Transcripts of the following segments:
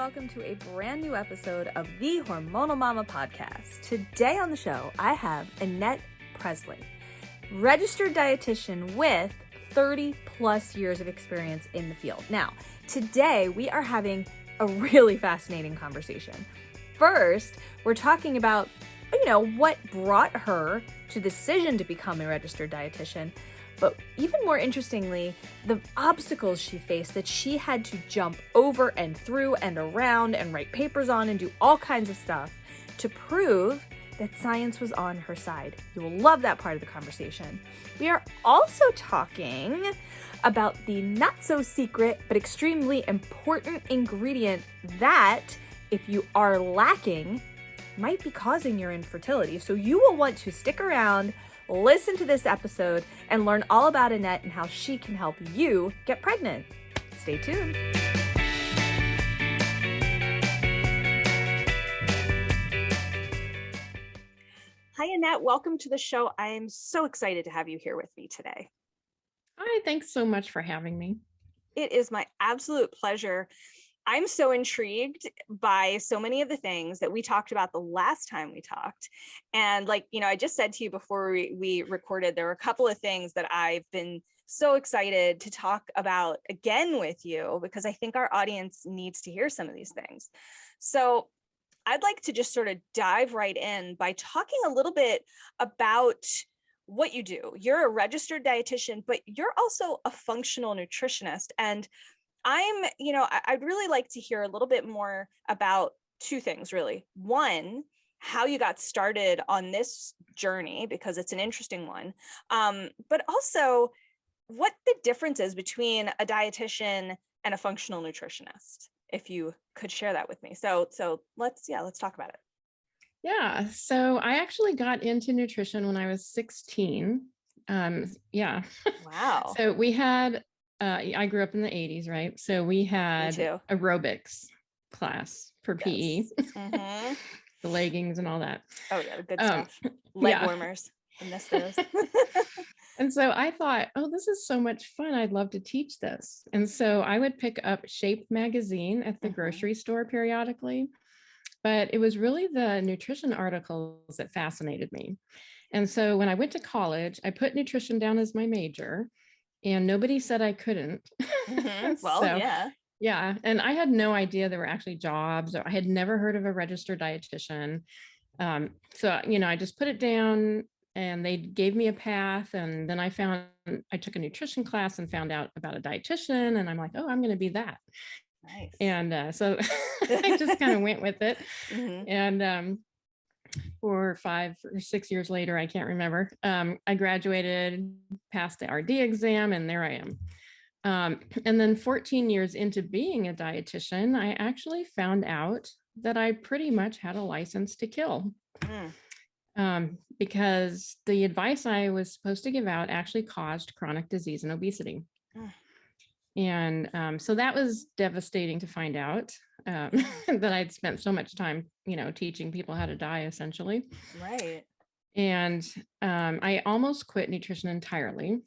welcome to a brand new episode of the Hormonal Mama podcast. Today on the show, I have Annette Presley, registered dietitian with 30 plus years of experience in the field. Now, today we are having a really fascinating conversation. First, we're talking about, what brought her to the decision to become a registered dietitian. But even more interestingly, the obstacles she faced that she had to jump over and through and around and write papers on and do all kinds of stuff to prove that science was on her side. You will love that part of the conversation. We are also talking about the not so secret but extremely important ingredient that, if you are lacking, might be causing your infertility. So you will want to stick around, listen to this episode, and learn all about Annette and how she can help you get pregnant. Stay tuned. Hi, Annette. Welcome to the show. I am so excited to have you here with me today. Hi, thanks so much for having me. It is my absolute pleasure. I'm so intrigued by so many of the things that we talked about the last time we talked. And I just said to you before we recorded, there were a couple of things that I've been so excited to talk about again with you, because I think our audience needs to hear some of these things. So I'd like to just sort of dive right in by talking a little bit about what you do. You're a registered dietitian, but you're also a functional nutritionist. And I'd really like to hear a little bit more about two things, really. One, how you got started on this journey, because it's an interesting one. But also what the difference is between a dietitian and a functional nutritionist, if you could share that with me. So let's talk about it. Yeah, so I actually got into nutrition when I was 16. Wow. So we had, I grew up in the 80s, right? So we had aerobics class for PE, Mm-hmm. the leggings and all that. Oh yeah, the good stuff. Leg warmers. I miss those. And so I thought, oh, this is so much fun. I'd love to teach this. And so I would pick up Shape magazine at the grocery store periodically. But it was really the nutrition articles that fascinated me. And so when I went to college, I put nutrition down as my major, and nobody said I couldn't. Mm-hmm. Well, yeah. Yeah. And I had no idea there were actually jobs, or I had never heard of a registered dietitian. I just put it down, and they gave me a path. And then I took a nutrition class and found out about a dietitian, and I'm like, oh, I'm going to be that. Nice. And so I just kind of went with it. Mm-hmm. And 4 or 5 or 6 years later, I can't remember, I graduated, passed the RD exam, and there I am. And then 14 years into being a dietitian, I actually found out that I pretty much had a license to kill. Because the advice I was supposed to give out actually caused chronic disease and obesity. And so that was devastating to find out, that I'd spent so much time, teaching people how to die, essentially. Right. And I almost quit nutrition entirely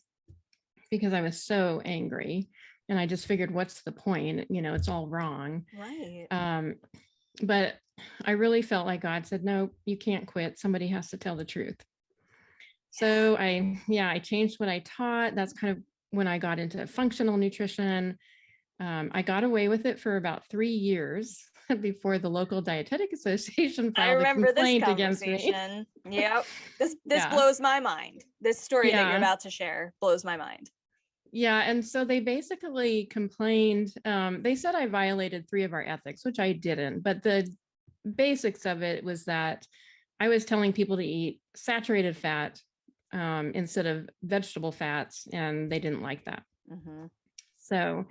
because I was so angry. And I just figured, what's the point? It's all wrong. Right. But I really felt like God said, no, you can't quit. Somebody has to tell the truth. So I changed what I taught. That's kind of when I got into functional nutrition. I got away with it for about 3 years before the local dietetic association filed a complaint against me. Yep. This blows my mind. This story that you're about to share blows my mind. Yeah. And so they basically complained. They said I violated 3 of our ethics, which I didn't. But the basics of it was that I was telling people to eat saturated fat instead of vegetable fats, and they didn't like that. Mm-hmm. So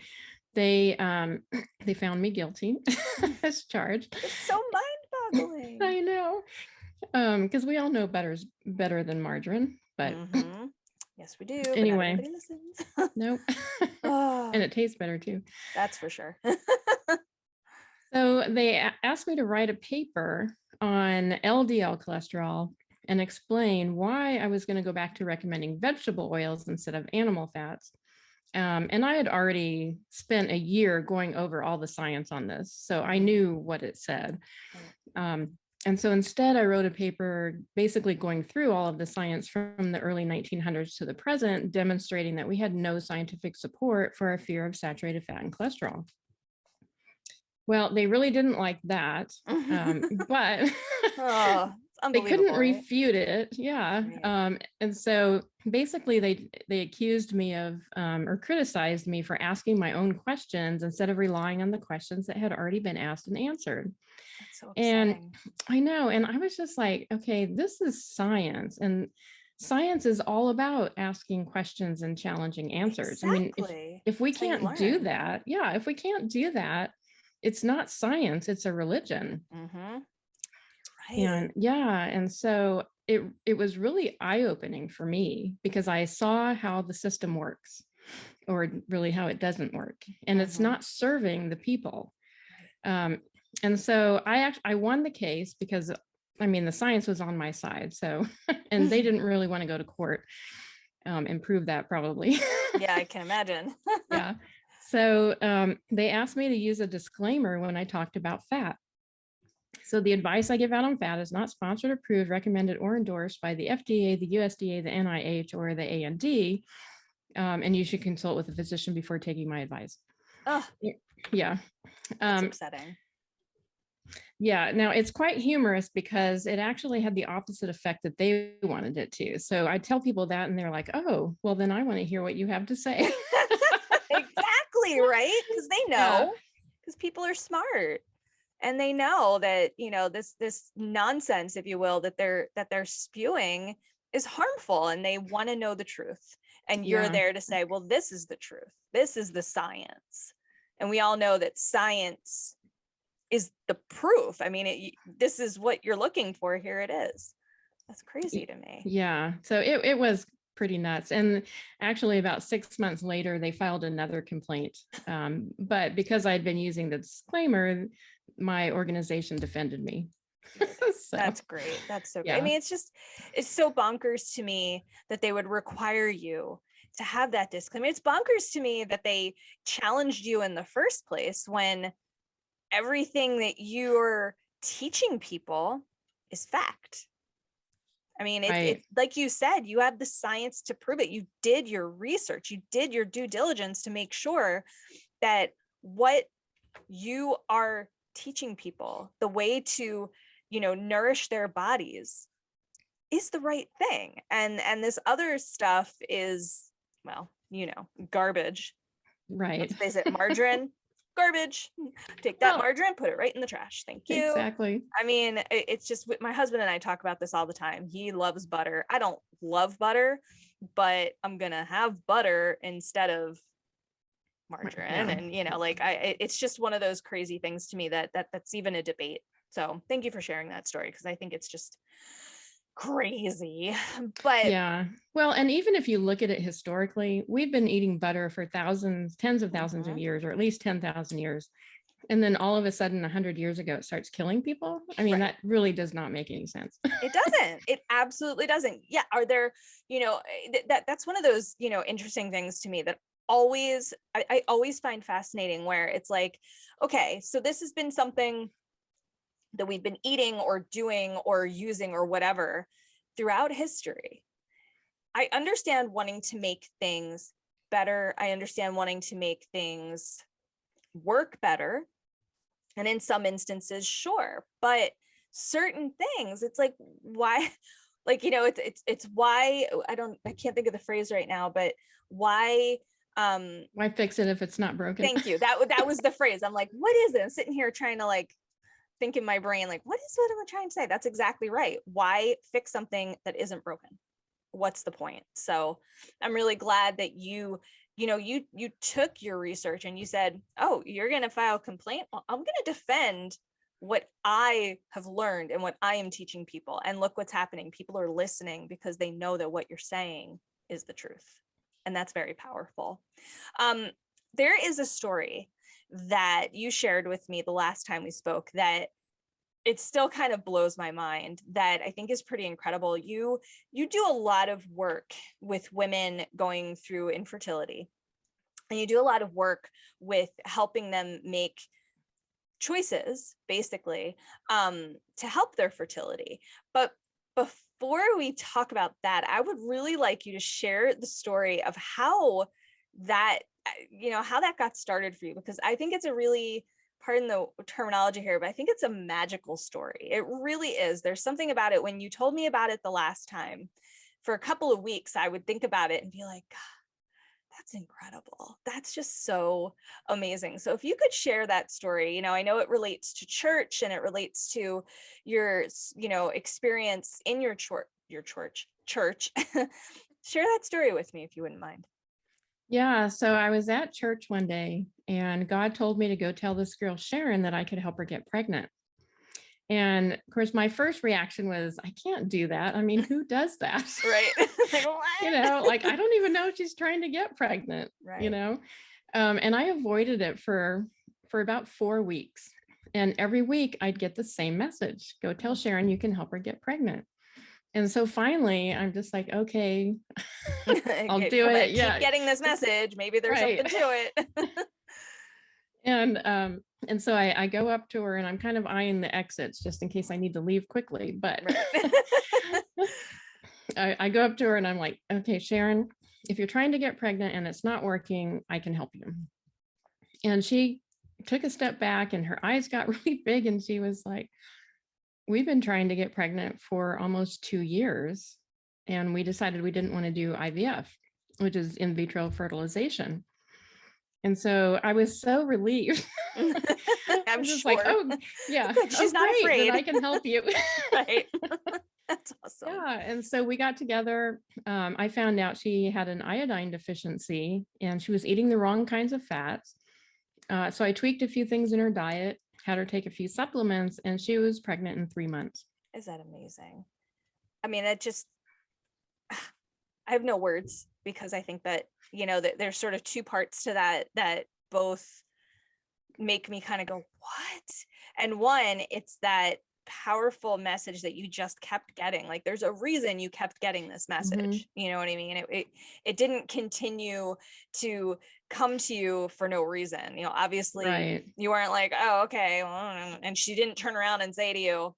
they found me guilty as charged. It's so mind-boggling. I know, because we all know butter's better than margarine, but yes, we do. Anyway, but not everybody listens. Nope. And it tastes better too. That's for sure. So they asked me to write a paper on LDL cholesterol and explain why I was going to go back to recommending vegetable oils instead of animal fats. And I had already spent a year going over all the science on this, so I knew what it said. And so instead, I wrote a paper basically going through all of the science from the early 1900s to the present, demonstrating that we had no scientific support for our fear of saturated fat and cholesterol. Well, they really didn't like that, but Oh, it's they couldn't unbelievable, right? refute it. Yeah. Right. And so basically they accused me of or criticized me for asking my own questions instead of relying on the questions that had already been asked and answered. That's so And upsetting. I know, and I was just like, okay, this is science, and science is all about asking questions and challenging answers. I mean, Exactly. if we That's how you can't do learn. that, yeah, if we can't do that, it's not science, it's a religion. Mm-hmm. Right. And yeah, and so it was really eye-opening for me because I saw how the system works, or really how it doesn't work, and it's not serving the people. Right. And so I won the case because, I mean, the science was on my side. So, and they didn't really want to go to court and prove that, probably. Yeah, I can imagine. Yeah. So they asked me to use a disclaimer when I talked about fat. So the advice I give out on fat is not sponsored, approved, recommended, or endorsed by the FDA, the USDA, the NIH, or the AND. And you should consult with a physician before taking my advice. Oh, Yeah. that's upsetting. Yeah, now it's quite humorous because it actually had the opposite effect that they wanted it to. So I tell people that and they're like, oh, well, then I want to hear what you have to say. Exactly, right? Because they Yeah, know, because people are smart. And they know that, this nonsense, if you will, that they're spewing is harmful, and they want to know the truth. And you're yeah, there to say, well, this is the truth. This is the science. And we all know that science is the proof. I mean, this is what you're looking for. Here it is. That's crazy to me. yeah. So it was pretty nuts. And actually, about 6 months later, they filed another complaint. But because I'd been using the disclaimer, my organization defended me. So, That's great. That's so great. I yeah. mean, it's so bonkers to me that they would require you to have that disclaimer. It's bonkers to me that they challenged you in the first place when everything that you're teaching people is fact. I mean, Right. it's like you said, you have the science to prove it. You did your research, you did your due diligence to make sure that what you are teaching people, the way to, nourish their bodies, is the right thing. And this other stuff is, well, garbage. Right. Let's face it, margarine, garbage. Take that Well, margarine, put it right in the trash. Thank you. exactly. I mean, it's just, my husband and I talk about this all the time. He loves butter. I don't love butter, but I'm gonna have butter instead of margarine. Yeah. And it's just one of those crazy things to me that's even a debate. So thank you for sharing that story, because I think it's just crazy. But Yeah. Well, and even if you look at it historically, we've been eating butter for thousands, tens of thousands of years, or at least 10,000 years. And then all of a sudden, 100 years ago, it starts killing people. I mean, right. that really does not make any sense. It doesn't. It absolutely doesn't. Yeah. Are there, that's one of those, interesting things to me that I always find fascinating, where it's like, okay, so this has been something that we've been eating or doing or using or whatever throughout history. I understand wanting to make things better. I understand wanting to make things work better. And in some instances, sure, but certain things, it's like, why, it's why, I can't think of the phrase right now, but why, Why fix it if it's not broken? thank you. That was the phrase. I'm like, what is it? I'm sitting here trying to think in my brain, what am I trying to say? That's exactly right. Why fix something that isn't broken? What's the point? So I'm really glad that you took your research and you said, oh, you're going to file a complaint. Well, I'm going to defend what I have learned and what I am teaching people. And look what's happening. People are listening because they know that what you're saying is the truth. And that's very powerful. There is a story that you shared with me the last time we spoke that it still kind of blows my mind, that I think is pretty incredible. You do a lot of work with women going through infertility. and you do a lot of work with helping them make choices, basically, to help their fertility. But before we talk about that, I would really like you to share the story of how that, how that got started for you, because I think it's a really, pardon the terminology here, but I think it's a magical story. It really is. There's something about it. When you told me about it the last time, for a couple of weeks, I would think about it and be like, God, that's incredible. That's just so amazing. So if you could share that story, I know it relates to church and it relates to your, experience in your church. Share that story with me if you wouldn't mind. Yeah. So I was at church one day and God told me to go tell this girl, Sharon, that I could help her get pregnant. And of course, my first reaction was, I can't do that. I mean, who does that? Right. Like, what? Like, I don't even know if she's trying to get pregnant, Right. And I avoided it for about 4 weeks. And every week I'd get the same message, go tell Sharon you can help her get pregnant. And so finally, I'm just like, okay, I'll do it. Keep getting this message. Maybe there's something to it. And so I go up to her and I'm kind of eyeing the exits just in case I need to leave quickly. But I go up to her and I'm like, okay, Sharon, if you're trying to get pregnant and it's not working, I can help you. And she took a step back and her eyes got really big and she was like, we've been trying to get pregnant for almost 2 years. And we decided we didn't want to do IVF, which is in vitro fertilization. And so I was so relieved. I'm just sure. Like, oh, yeah. Good. She's not afraid. I can help you. Right. That's awesome. Yeah. And so we got together. I found out she had an iodine deficiency and she was eating the wrong kinds of fats. So I tweaked a few things in her diet, had her take a few supplements, and she was pregnant in 3 months. Is that amazing? I mean, I have no words, because I think that, that there's sort of two parts to that both make me kind of go, what? And one, it's that powerful message that you just kept getting. Like, there's a reason you kept getting this message. Mm-hmm. You know what I mean? It didn't continue to come to you for no reason. Obviously, right. You weren't like, oh, okay. Well, and she didn't turn around and say to you,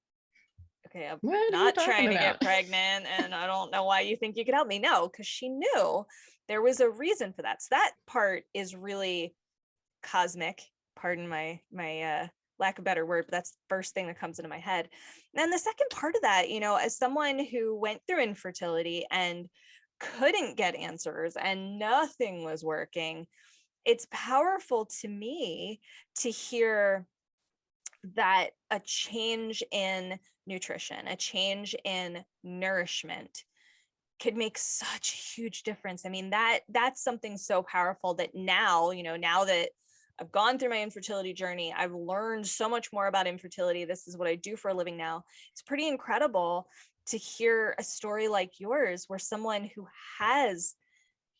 okay, I'm not trying to get pregnant and I don't know why you think you could help me. No, because she knew there was a reason for that. So that part is really cosmic. Pardon my lack of a better word, but that's the first thing that comes into my head. And then the second part of that, as someone who went through infertility and couldn't get answers and nothing was working, it's powerful to me to hear that a change in nutrition, a change in nourishment could make such a huge difference. I mean, that's something so powerful that now, now that I've gone through my infertility journey, I've learned so much more about infertility. This is what I do for a living now. It's pretty incredible to hear a story like yours, where someone who has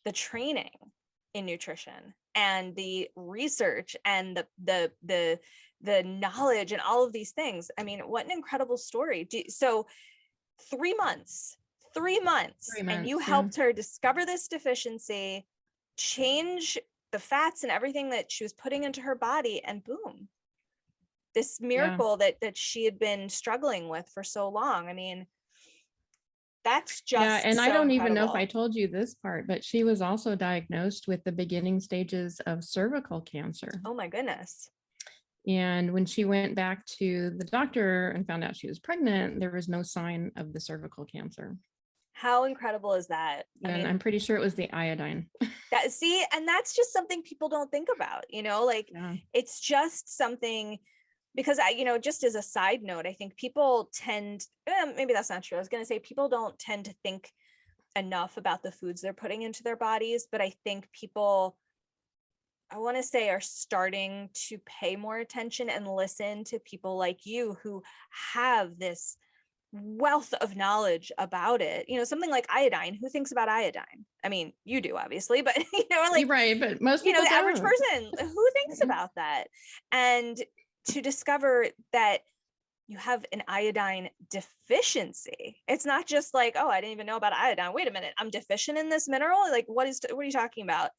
the training in nutrition and the research and the knowledge and all of these things. I mean, what an incredible story. So 3 months, and you helped her discover this deficiency, change the fats and everything that she was putting into her body, and boom, this miracle that she had been struggling with for so long. I mean, that's just and so I don't even know if incredible. I told you this part, but she was also diagnosed with the beginning stages of cervical cancer. Oh my goodness. And when she went back to the doctor and found out she was pregnant, there was no sign of the cervical cancer. How incredible is that? And I mean, I'm pretty sure it was the iodine. And that's just something people don't think about, It's just something, because just as a side note, I think people tend, maybe that's not true. I was going to say people don't tend to think enough about the foods they're putting into their bodies, but I think people, I want to say, are starting to pay more attention and listen to people like you who have this wealth of knowledge about it. Something like iodine. Who thinks about iodine? I mean, you do, obviously, but You're right, but most people the don't. average person, who thinks about that? And to discover that you have an iodine deficiency, it's not just like, oh, I didn't even know about iodine. Wait a minute, I'm deficient in this mineral. Like, what are you talking about?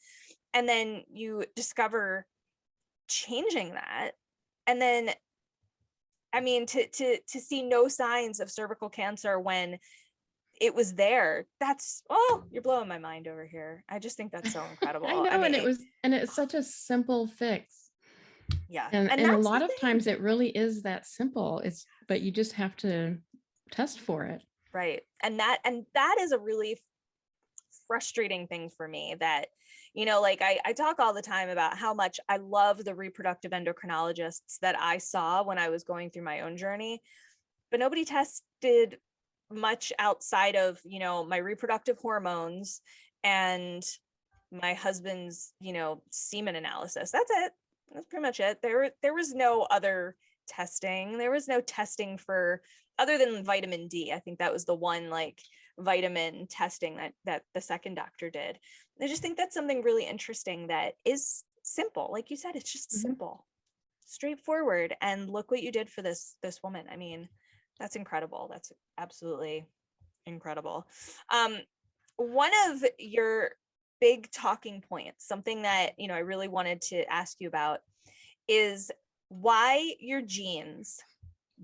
and then you discover changing that. And then, I mean, to see no signs of cervical cancer when it was there, that's, oh, you're blowing my mind over here. I just think that's so incredible. I know, I mean, and it's such a simple fix. yeah. And a that's lot of times it really is that simple. But you just have to test for it. Right. And that is a really frustrating thing for me, that, you know, like I talk all the time about how much I love the reproductive endocrinologists that I saw when I was going through my own journey, but nobody tested much outside of, you know, my reproductive hormones and my husband's, you know, semen analysis. That's it. That's pretty much it. There was no other testing. There was no testing for, other than vitamin D. I think that was the one like vitamin testing that the second doctor did. I just think that's something really interesting that is simple. Like you said, it's just simple, straightforward. And look what you did for this woman. I mean, that's incredible. That's absolutely incredible. One of your big talking points, something that, you know, I really wanted to ask you about, is why your genes,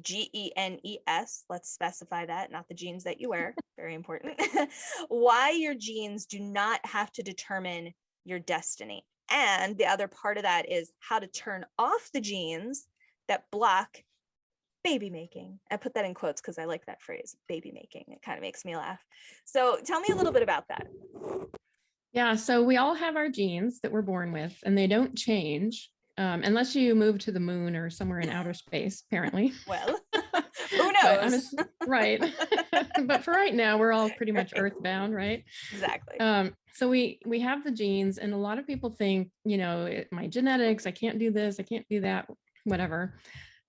GENES, let's specify that, not the jeans that you wear, very important, why your genes do not have to determine your destiny. And the other part of that is how to turn off the genes that block baby making. I put that in quotes because I like that phrase, baby making. It kind of makes me laugh. So tell me a little bit about that. Yeah, so we all have our genes that we're born with, and they don't change unless you move to the moon or somewhere in outer space, apparently. Well, who knows? Right. But for right now, we're all pretty much earthbound, right? Exactly. So we have the genes, and a lot of people think, you know, my genetics, I can't do this, I can't do that, whatever.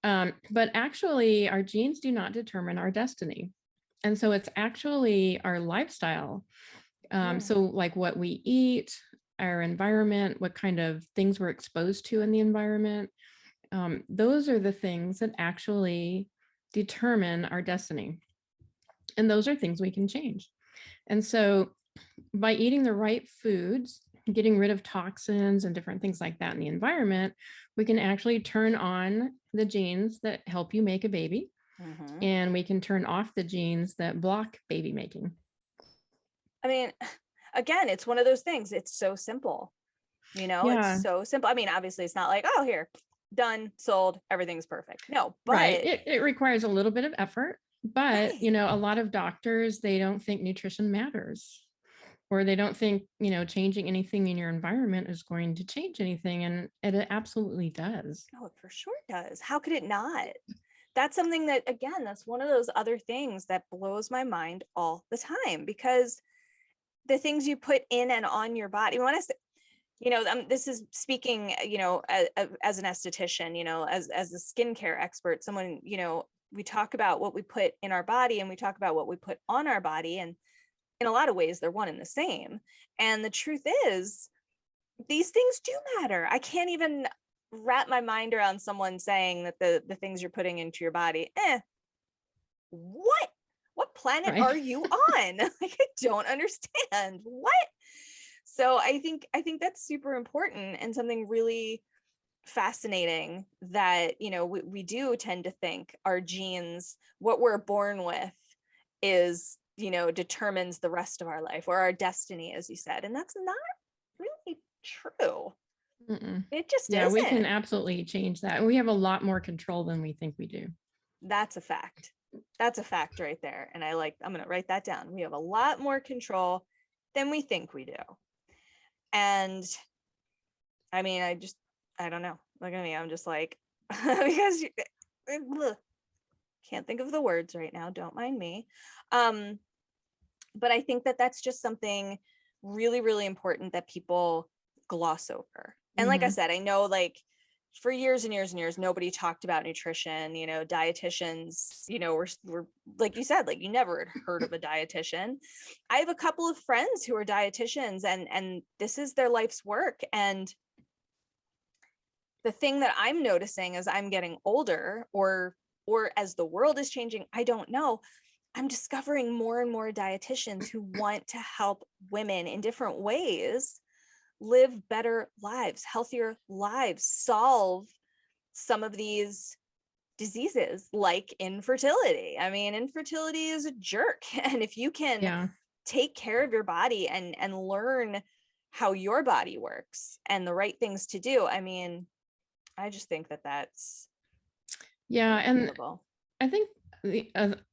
But actually, our genes do not determine our destiny. And so it's actually our lifestyle. So like what we eat, our environment, what kind of things we're exposed to in the environment, those are the things that actually determine our destiny. And those are things we can change. And so by eating the right foods, getting rid of toxins and different things like that in the environment, we can actually turn on the genes that help you make a baby. And we can turn off the genes that block baby making. I mean, again, it's one of those things. It's so simple, you know, It's so simple. I mean, obviously it's not like, oh, here, done, sold, everything's perfect. No, but right. It requires a little bit of effort, but right. You know, a lot of doctors, they don't think nutrition matters, or they don't think, you know, changing anything in your environment is going to change anything. And it absolutely does. Oh, it for sure does. How could it not? That's something that, again, that's one of those other things that blows my mind all the time, because the things you put in and on your body, when I say, you know, this is speaking, you know, as an esthetician, you know, as a skincare expert, someone, you know, we talk about what we put in our body and we talk about what we put on our body. And in a lot of ways, they're one and the same. And the truth is, these things do matter. I can't even wrap my mind around someone saying that the things you're putting into your body, what planet right. are you on? Like, I don't understand. What? So I think that's super important, and something really fascinating that, you know, we do tend to think our genes, what we're born with, is, you know, determines the rest of our life, or our destiny, as you said. And that's not really true. It just isn't. We can absolutely change that. And we have a lot more control than we think we do. That's a fact. That's a fact right there. And I'm going to write that down. We have a lot more control than we think we do. And I mean, I don't know. Look at me. I'm just like, because can't think of the words right now. Don't mind me. But I think that that's just something really, really important that people gloss over. And like I said, I know, like, for years and years and years, nobody talked about nutrition. You know, dietitians, you know, were like you said, like, you never had heard of a dietitian. I have a couple of friends who are dietitians, and this is their life's work. And the thing that I'm noticing as I'm getting older, or as the world is changing, I don't know, I'm discovering more and more dietitians who want to help women in different ways live better lives, healthier lives, solve some of these diseases like infertility. I mean, infertility is a jerk. And if you can take care of your body and learn how your body works and the right things to do, I mean, I just think that that's incredible. And I think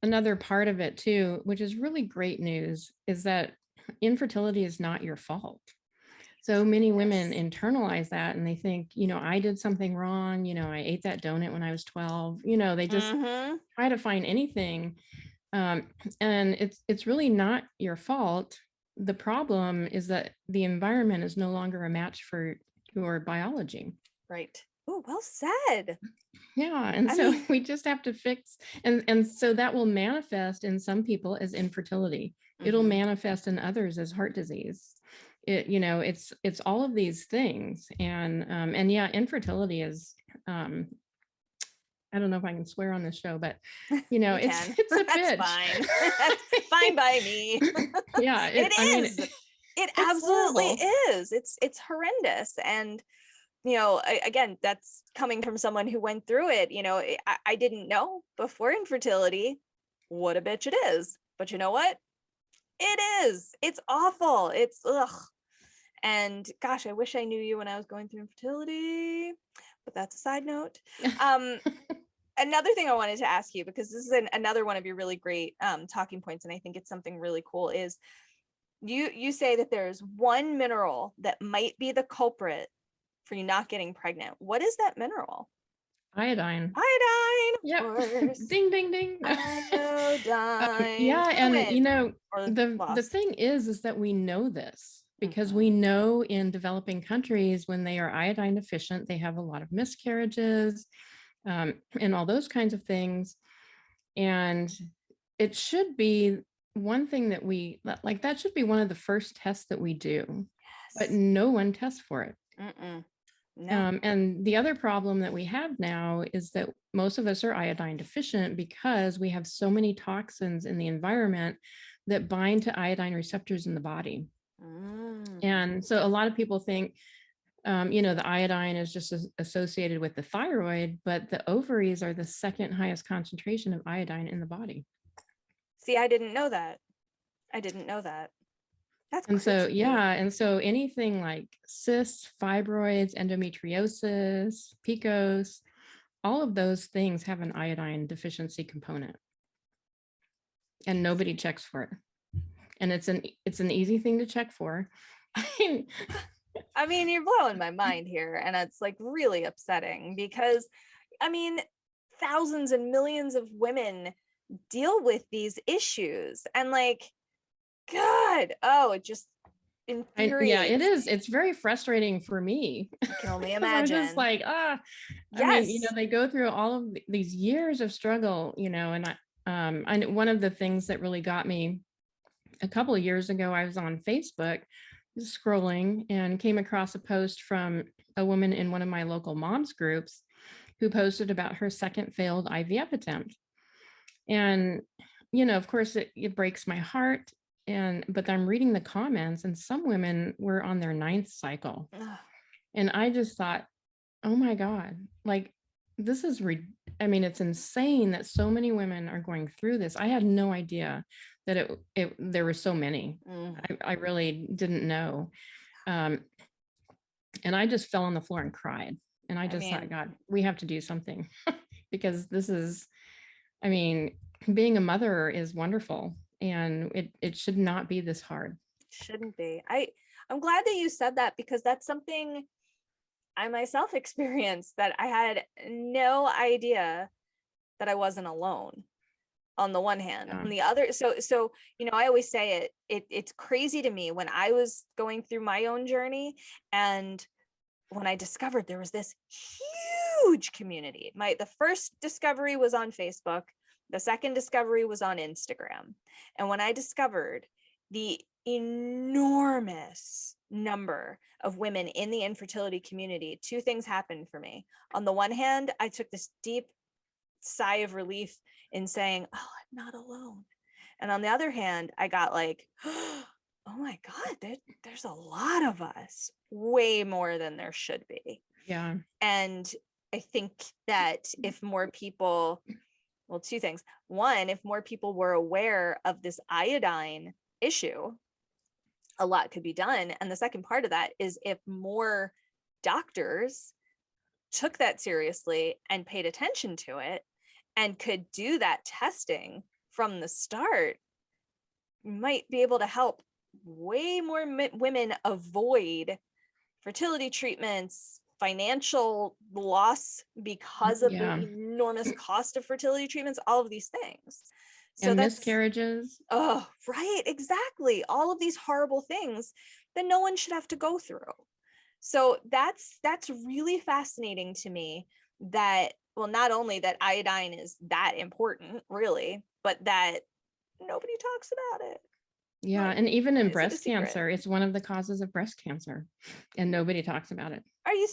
another part of it too, which is really great news, is that infertility is not your fault. So many women internalize that and they think, I did something wrong. I ate that donut when I was 12. They just try to find anything. And it's really not your fault. The problem is that the environment is no longer a match for your biology. Right. Oh, well said. Yeah. And so we just have to fix, and so that will manifest in some people as infertility. It'll manifest in others as heart disease. It's all of these things. And yeah, infertility is, I don't know if I can swear on this show, but it's a bitch. Fine. That's fine by me. Yeah, it is. It absolutely is. It's horrendous. And again, that's coming from someone who went through it. I didn't know before infertility what a bitch it is, but you know what? It is. It's awful. It's ugh. And gosh, I wish I knew you when I was going through infertility, but that's a side note. Another thing I wanted to ask you, because this is another one of your really great talking points, and I think it's something really cool, is you say that there's one mineral that might be the culprit for you not getting pregnant. What is that mineral? Iodine. Yep. Ding, ding, ding. Iodine. Yeah. And the thing is that we know this because we know in developing countries, when they are iodine deficient, they have a lot of miscarriages and all those kinds of things. And it should be one thing that that should be one of the first tests that we do, but no one tests for it. No. And the other problem that we have now is that most of us are iodine deficient because we have so many toxins in the environment that bind to iodine receptors in the body. And so a lot of people think, the iodine is just associated with the thyroid, but the ovaries are the second highest concentration of iodine in the body. See, I didn't know that. That's and crazy. So anything like cysts, fibroids, endometriosis, PCOS, all of those things have an iodine deficiency component, and nobody checks for it. And it's an easy thing to check for. I mean, you're blowing my mind here, and it's like really upsetting because, I mean, thousands and millions of women deal with these issues, and like, God, it just infuriates. It is. It's very frustrating for me. I can only imagine. I'm just like, I mean, they go through all of these years of struggle, and I one of the things that really got me a couple of years ago, I was on Facebook scrolling and came across a post from a woman in one of my local moms groups who posted about her second failed IVF attempt. And, of course, it breaks my heart. But I'm reading the comments, and some women were on their 9th cycle. And I just thought, oh my God, like this is, it's insane that so many women are going through this. I had no idea that there were so many. I really didn't know. And I just fell on the floor and cried. And I thought, God, we have to do something because this is, being a mother is wonderful. And it should not be this hard. Shouldn't be. I'm glad that you said that, because that's something I myself experienced, that I had no idea that I wasn't alone on the one hand. On the other, so I always say it's crazy to me when I was going through my own journey, and when I discovered there was this huge community. The first discovery was on Facebook. The second discovery was on Instagram. And when I discovered the enormous number of women in the infertility community, two things happened for me. On the one hand, I took this deep sigh of relief in saying, oh, I'm not alone. And on the other hand, I got like, oh my God, there's a lot of us, way more than there should be. Yeah. And I think that if more people, well, two things. One, if more people were aware of this iodine issue, a lot could be done. And the second part of that is if more doctors took that seriously and paid attention to it and could do that testing from the start, might be able to help way more women avoid fertility treatments, financial loss because of the enormous cost of fertility treatments, all of these things. So and that's miscarriages. Oh, right, exactly. All of these horrible things that no one should have to go through. So that's really fascinating to me that, well, not only that iodine is that important, really, but that nobody talks about it. Yeah. Like, And even in is it a breast secret? cancer, it's one of the causes of breast cancer, and nobody talks about it. Are you,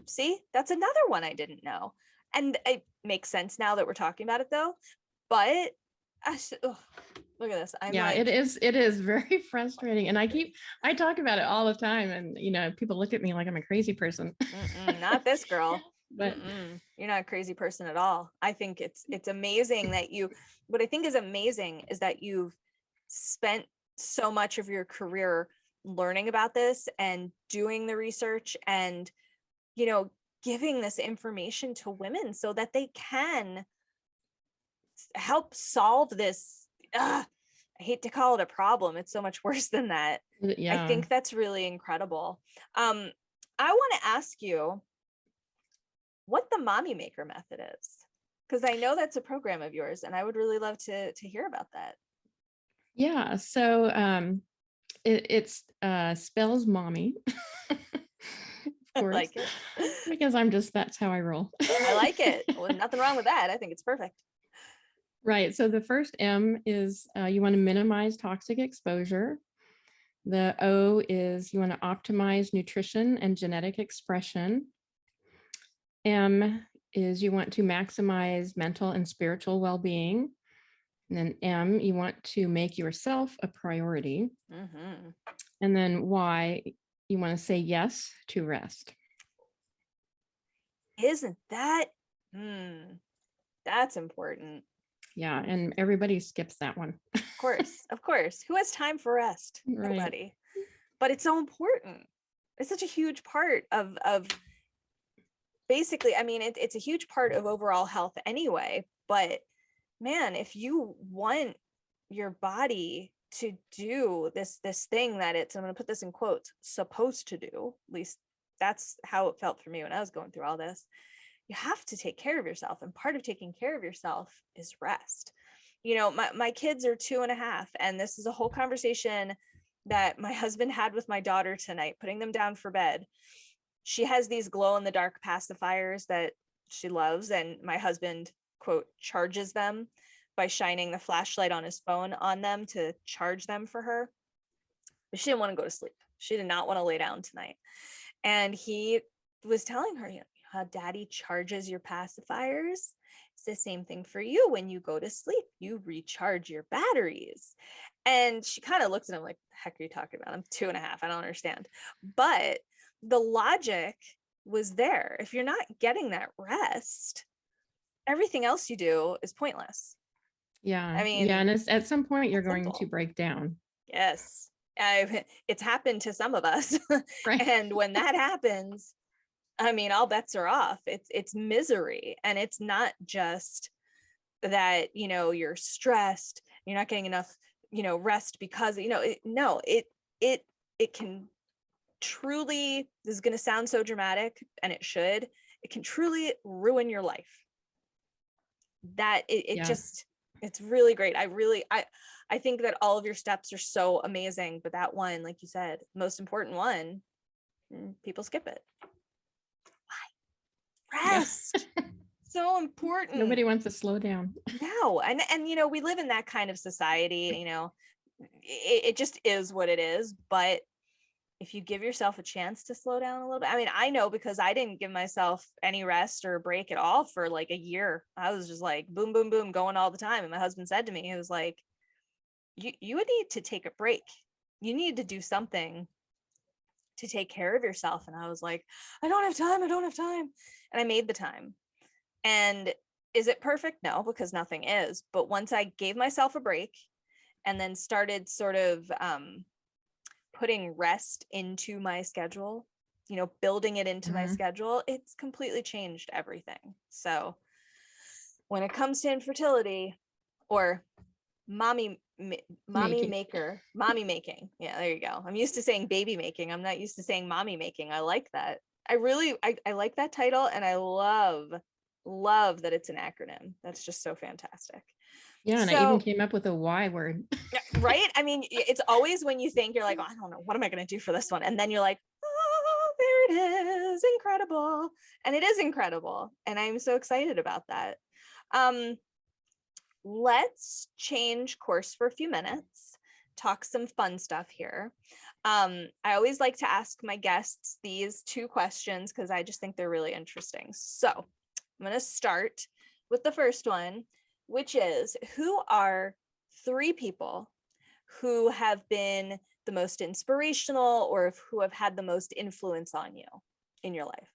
see, that's another one I didn't know. And it makes sense now that we're talking about it though. But look at this. I'm like, it is very frustrating. And I talk about it all the time. And, people look at me like I'm a crazy person. Not this girl. But you're not a crazy person at all. I think it's amazing that what I think is amazing is that you've spent so much of your career learning about this and doing the research and, giving this information to women so that they can help solve this. I hate to call it a problem. It's so much worse than that. yeah, I think that's really incredible. I want to ask you what the Mommy Maker method is, because I know that's a program of yours and I would really love to hear about that. Yeah. So it's spells mommy. Of course. I like it. Because that's how I roll. I like it. Well, nothing wrong with that. I think it's perfect. Right. So the first M is you want to minimize toxic exposure. The O is you want to optimize nutrition and genetic expression. M is you want to maximize mental and spiritual well-being. And then M, you want to make yourself a priority. Mm-hmm. And then Y, you want to say yes to rest. Isn't that? That's important. Yeah, and everybody skips that one. Of course. Who has time for rest? Right. Nobody. But it's so important. It's such a huge part of basically, I mean, it's a huge part of overall health anyway. But man, if you want your body to do this thing that I'm going to put this in quotes, supposed to do, at least that's how it felt for me when I was going through all this, you have to take care of yourself. And part of taking care of yourself is rest. My kids are 2.5, and this is a whole conversation that my husband had with my daughter tonight, putting them down for bed. She has these glow in the dark pacifiers that she loves, and my husband, quote, charges them by shining the flashlight on his phone on them to charge them for her. But she didn't want to go to sleep. She did not want to lay down tonight. And he was telling her, how daddy charges your pacifiers. It's the same thing for you. When you go to sleep, you recharge your batteries. And she kind of looks at him like, the heck are you talking about? I'm 2.5. I don't understand. But the logic was there. If you're not getting that rest, everything else you do is pointless. Yeah. I mean, and at some point you're going to break down. Yes. It's happened to some of us. Right. And when that happens, I mean, all bets are off. It's misery. And it's not just that, you're stressed, you're not getting enough, rest because, it can truly, this is going to sound so dramatic, and it can truly ruin your life. That just, it's really great. I think that all of your steps are so amazing, but that one, like you said, most important one, people skip it. Rest. Yeah. So important. Nobody wants to slow down. No. And we live in that kind of society, it just is what it is. But if you give yourself a chance to slow down a little bit, I mean, I know because I didn't give myself any rest or break at all for like a year. I was just like boom, boom, boom, going all the time. And my husband said to me, he was like, you would need to take a break. you need to do something to take care of yourself. And I was like, I don't have time. I don't have time. And I made the time. And is it perfect? No, because nothing is. But once I gave myself a break and then started sort of putting rest into my schedule, you know, building it into my schedule, it's completely changed everything. So when it comes to infertility or mommy making. Yeah, there you go. I'm used to saying baby making. I'm not used to saying mommy making. I like that. I like that title, and I love that it's an acronym. That's just so fantastic. Yeah, and I even came up with a Y word. Right? I mean, it's always when you think you're like, oh, I don't know, what am I going to do for this one? And then you're like, oh, there it is, incredible. And it is incredible. And I'm so excited about that. Let's change course for a few minutes, talk some fun stuff here. I always like to ask my guests these two questions because I just think they're really interesting. So I'm going to start with the first one, which is, who are 3 people who have been the most inspirational or who have had the most influence on you in your life?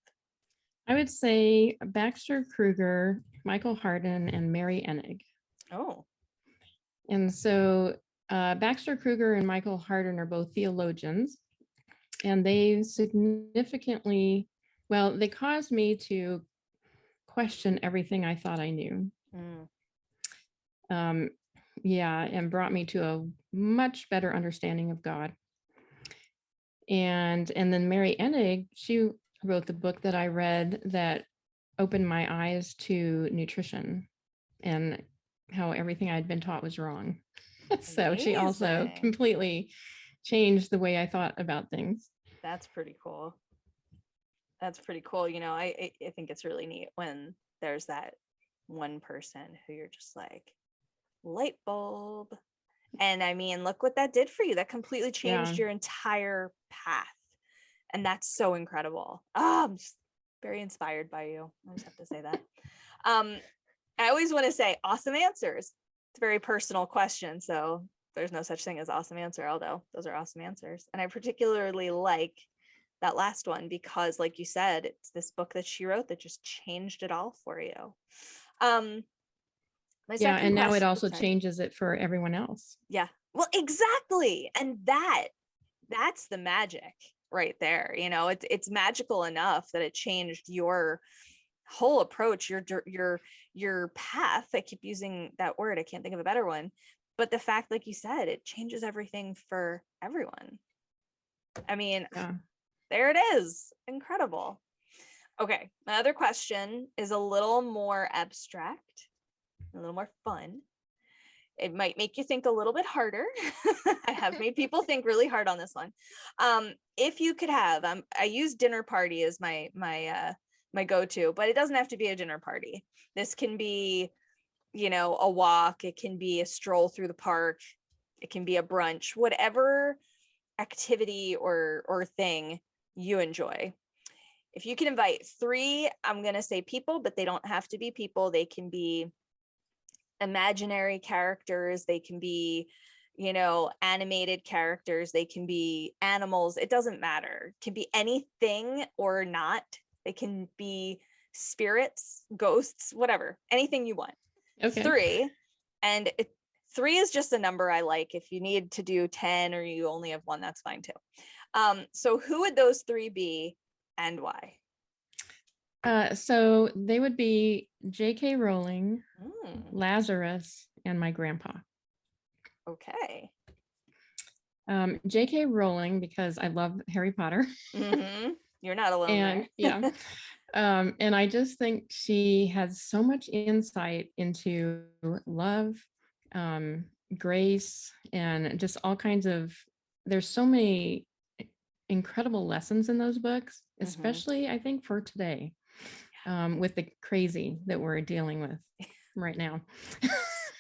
I would say Baxter Kruger, Michael Hardin, and Mary Enig. Oh. And so Baxter Kruger and Michael Hardin are both theologians, and they significantly, well, they caused me to question everything I thought I knew. Yeah, and brought me to a much better understanding of God. And then Mary Enig, she wrote the book that I read that opened my eyes to nutrition and how everything I'd been taught was wrong. So she also completely changed the way I thought about things. That's pretty cool. That's pretty cool. You know, I think it's really neat when there's that one person who you're just like, light bulb. And I mean, look what that did for you. That completely changed your entire path. And that's so incredible. Oh, I'm just very inspired by you. I just have to say that. I always want to say awesome answers. It's a very personal question. So there's no such thing as awesome answer, although those are awesome answers. And I particularly like that last one because, like you said, it's this book that she wrote that just changed it all for you. And now it also changes it for everyone else. Yeah, well, exactly. And that's the magic right there. You know, it's magical enough that it changed your whole approach, your path. I keep using that word. I can't think of a better one. But the fact, like you said, it changes everything for everyone. I mean, there it is. Incredible. Okay, my other question is a little more abstract, a little more fun. It might make you think a little bit harder. I have made people think really hard on this one. If you could have, I use dinner party as my go-to, but it doesn't have to be a dinner party. This can be, you know, a walk. It can be a stroll through the park. It can be a brunch, whatever activity or thing you enjoy. If you can invite 3, I'm going to say people, but they don't have to be people. They can be imaginary characters. They can be, you know, animated characters. They can be animals. It doesn't matter. It can be anything or not. They can be spirits, ghosts, whatever, anything you want. Okay. 3. And 3 is just a number I like. If you need to do 10 or you only have 1, that's fine too. So who would those 3 be and why? So they would be J.K. Rowling, Lazarus, and my grandpa. Okay. J.K. Rowling, because I love Harry Potter. You're not alone there. Yeah. And I just think she has so much insight into love, grace, and just all kinds of, there's so many incredible lessons in those books, especially I think for today, with the crazy that we're dealing with right now.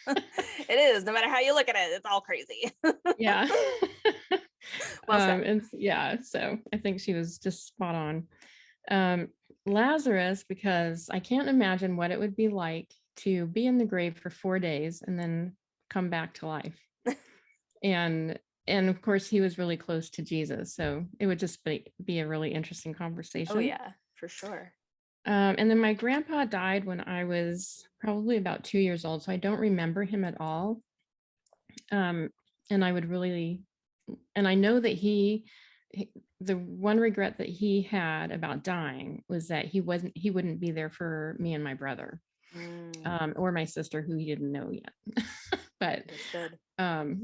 It is, no matter how you look at it, it's all crazy. Yeah. Well, so I think she was just spot on. Lazarus, because I can't imagine what it would be like to be in the grave for 4 days and then come back to life. and and of course he was really close to Jesus. So it would just be a really interesting conversation. Oh yeah, for sure. And then my grandpa died when I was probably about 2 years old. So I don't remember him at all. And I would really, and I know that the one regret that he had about dying was that he wouldn't be there for me and my brother, or my sister who he didn't know yet. But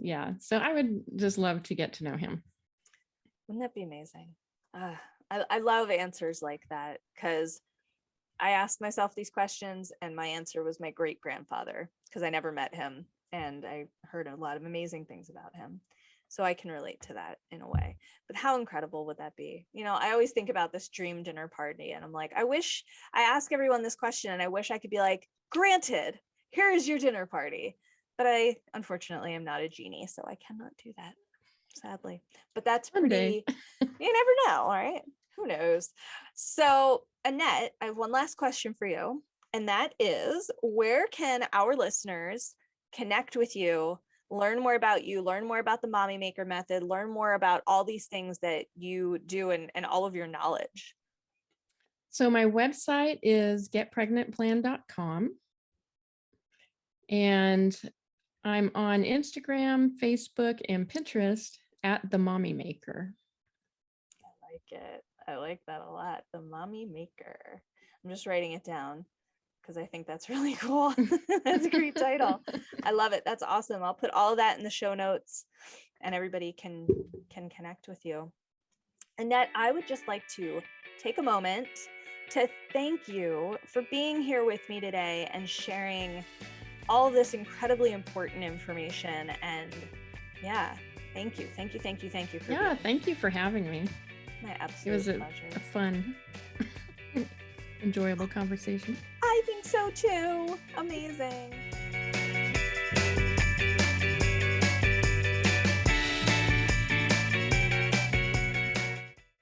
yeah, so I would just love to get to know him. Wouldn't that be amazing? I love answers like that, because I asked myself these questions and my answer was my great grandfather, because I never met him and I heard a lot of amazing things about him. So I can relate to that in a way. But how incredible would that be? You know, I always think about this dream dinner party and I'm like, I ask everyone this question and I wish I could be like, granted, here is your dinner party. But I, unfortunately, am not a genie, so I cannot do that, sadly. But that's pretty, you never know, right? Who knows? So Annette, I have one last question for you. And that is, where can our listeners connect with you, learn more about you, learn more about the Mommy Maker method, learn more about all these things that you do and all of your knowledge? So my website is getpregnantplan.com. And I'm on Instagram, Facebook, and Pinterest at the Mommy Maker. I like it. I like that a lot. The Mommy Maker. I'm just writing it down because I think that's really cool. That's a great title. I love it. That's awesome. I'll put all of that in the show notes and everybody can connect with you. Annette, I would just like to take a moment to thank you for being here with me today and sharing all this incredibly important information. And yeah, thank you. Thank you for having me. My absolute pleasure. It was a fun, enjoyable conversation. I think so too. Amazing.